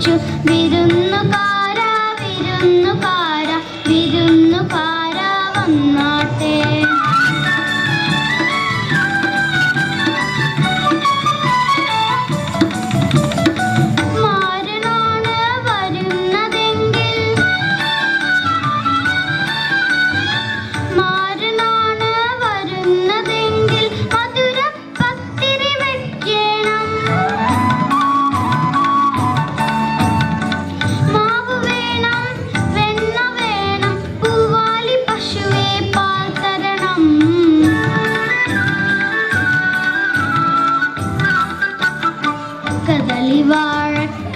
വിളിച്ചു വിരുന്നുകാര വിരുന്നുകാര വിരുന്നുകാര വന്നാട്ടെ.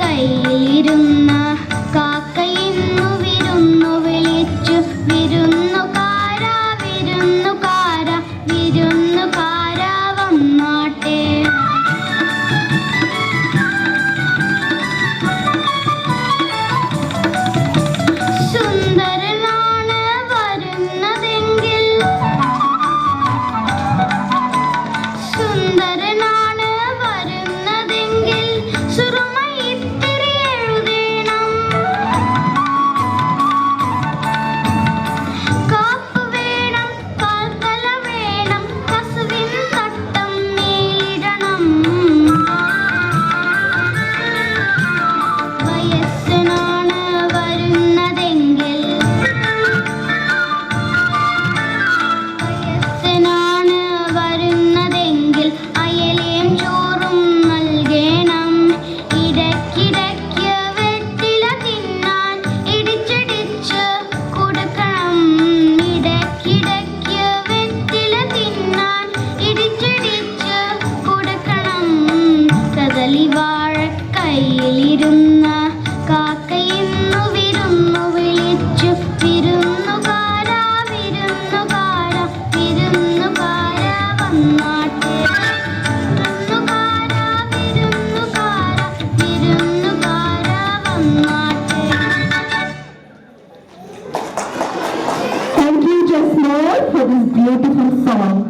കദളിവാഴക്കൈയിലിരുന്ന കാക്കയിന്നു വിരുന്നു വിളിച്ചു വിരുന്നുകാര വിരുന്നുകാര വിരുന്നുകാര വന്നാട്ടെ. സുന്ദരനാണ് വരുന്നതെങ്കിൽ സുന്ദരനാണ് വരുന്നതെങ്കിൽ സുറുമയിത്തിരി എഴുതേണം. കാപ്പ് വേണം കാൽത്തല വേണം കസുവിൻ തട്ടം മേലിടണം. വയസ്സനാണ് വരുന്നതെങ്കിൽ വയസ്സനാണ് വരുന്നതെങ്കിൽ അയലയും ചോറും നൽകണം. ഇടയ്ക്കിടയ്ക്ക് വെറ്റില തിന്നാൻ ഇടിച്ചിടിച്ച് കൊടുക്കണം. ഇടയ്ക്കിടയ്ക്ക് വെറ്റില തിന്നാൻ ഇടിച്ചിടിച്ച് കൊടുക്കണം. കദളിവാഴക്കൈയിലിരുന്ന കാക്കയിന്നു വിരുന്നു വിളിച്ചു വിരുന്നുകാര വിരുന്നുകാര വിരുന്നുകാര വന്നാട്ടെ. വിരുന്നുകാര വിരുന്നുകാര വിരുന്നുകാര വന്നാട്ടെ. Thank you, Jasmine, for this beautiful song.